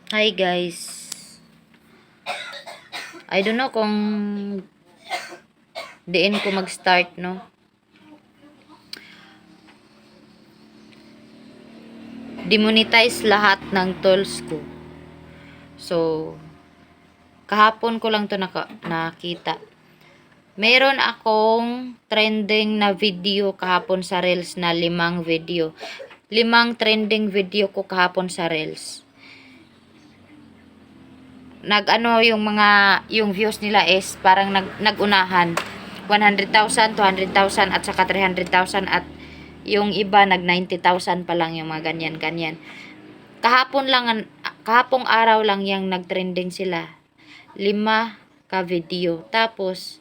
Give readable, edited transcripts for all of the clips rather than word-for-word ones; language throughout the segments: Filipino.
Hi guys. I don't know kung diin ko mag-start, no? Demonetize lahat ng tools ko. So, kahapon ko lang to nakita. Meron akong trending na video kahapon sa Reels na 5 video. 5 trending video ko kahapon sa Reels. Yung views nila is parang nagunahan. 100,000, 200,000 at saka 300,000 at yung iba nag 90,000 pa lang yung mga ganyan. Kahapong araw lang yung nagtrending sila. 5 ka video. Tapos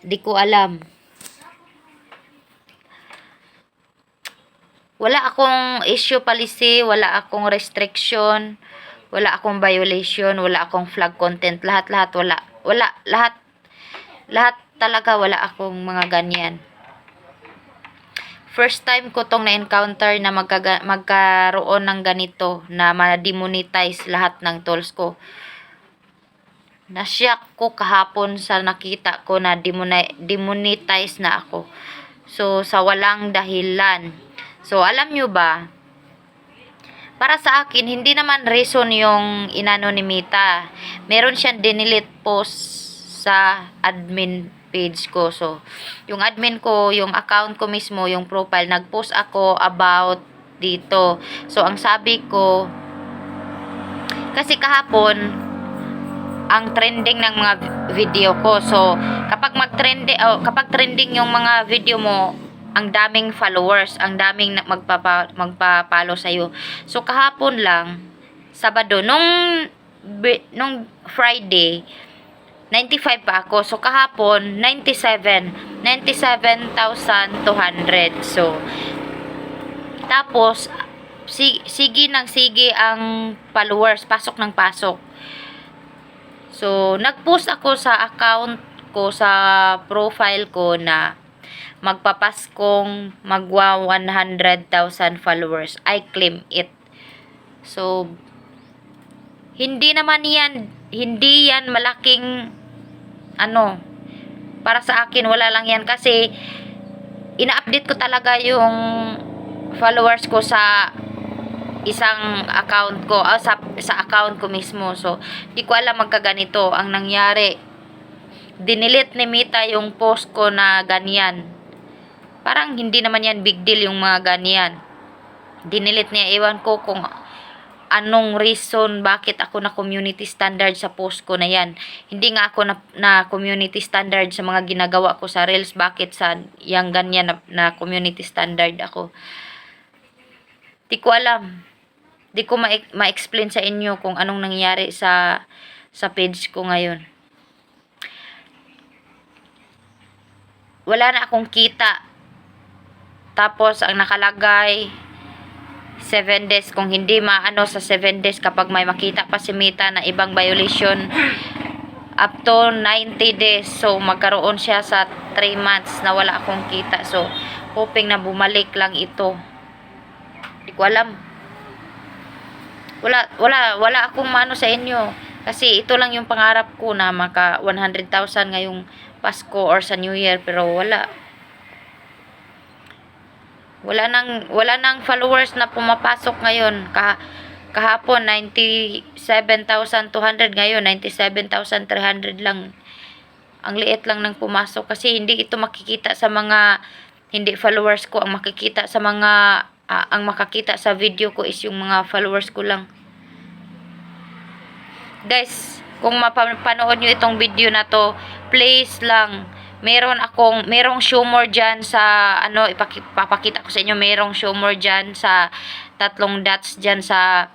di ko alam. Wala akong issue policy, wala akong restriction, wala akong violation, wala akong flag content, lahat wala, lahat talaga wala akong mga ganyan. First time ko tong na-encounter na magkaroon ng ganito na ma-demonetize lahat ng tools ko. Nasyak ko kahapon sa nakita ko na demonetize na ako. So, sa walang dahilan. So, alam nyo ba, para sa akin, hindi naman reason yung inano ni Mita. Meron siyang dinilit post sa admin page ko. So, yung admin ko, yung account ko mismo, yung profile, nag-post ako about dito. So, ang sabi ko, kasi kahapon, ang trending ng mga video ko. So, kapag trending yung mga video mo, ang daming followers, ang daming magpa-follow sa'yo. So, kahapon lang, Sabado, nung Friday, 95 pa ako. So, kahapon, 97,200. So, tapos, sige ang followers, pasok ng pasok. So, nag-post ako sa account ko, sa profile ko na magpapaskong magwa 100,000 followers. I claim it. So, hindi yan malaking para sa akin wala lang yan kasi ina-update ko talaga yung followers ko sa isang account ko, sa account ko mismo. So, di ko alam magkaganito ang nangyari. Dinilit ni Mita yung post ko na ganyan. Parang hindi naman yan big deal yung mga ganyan. Dinilit niya, ewan ko kung anong reason bakit ako na community standard sa post ko na yan. Hindi nga ako na community standard sa mga ginagawa ko sa Reels. Bakit sa yang ganyan na community standard ako? Di ko alam. Di ko ma-explain sa inyo kung anong nangyari sa page ko ngayon. Wala na akong kita. Tapos, ang nakalagay, 7 days. Kung hindi sa 7 days, kapag may makita pa si Mita na ibang violation, up to 90 days. So, magkaroon siya sa 3 months na wala akong kita. So, hoping na bumalik lang ito. Di ko alam. Wala akong mano sa inyo. Kasi ito lang yung pangarap ko na maka 100,000 ngayong Pasko or sa New Year. Pero wala. Wala nang followers na pumapasok ngayon. Kahapon 97,200, ngayon 97,300 lang. Ang liit lang ng pumasok kasi hindi ito makikita sa mga hindi followers ko. Ang makikita sa mga ang makakita sa video ko is yung mga followers ko lang. Guys, kung mapanood nyo itong video na to, please lang, merong humor dyan sa, ipapakita ko sa inyo, merong humor dyan sa 3 dots dyan sa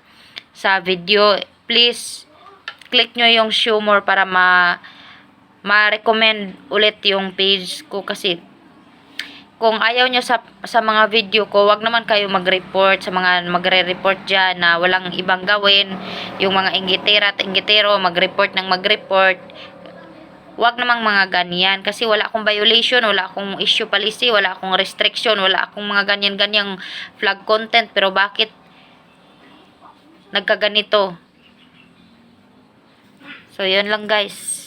video. Please, click nyo yung humor para ma-recommend ulit yung page ko kasi kung ayaw nyo sa mga video ko, wag naman kayo mag-report sa mga magre-report dyan na walang ibang gawin. Yung mga inggitera at inggitero, mag-report. Wag namang mga ganyan. Kasi wala akong violation, wala akong issue policy, wala akong restriction, wala akong mga ganyan-ganyang flag content. Pero bakit nagkaganito. So, yun lang guys.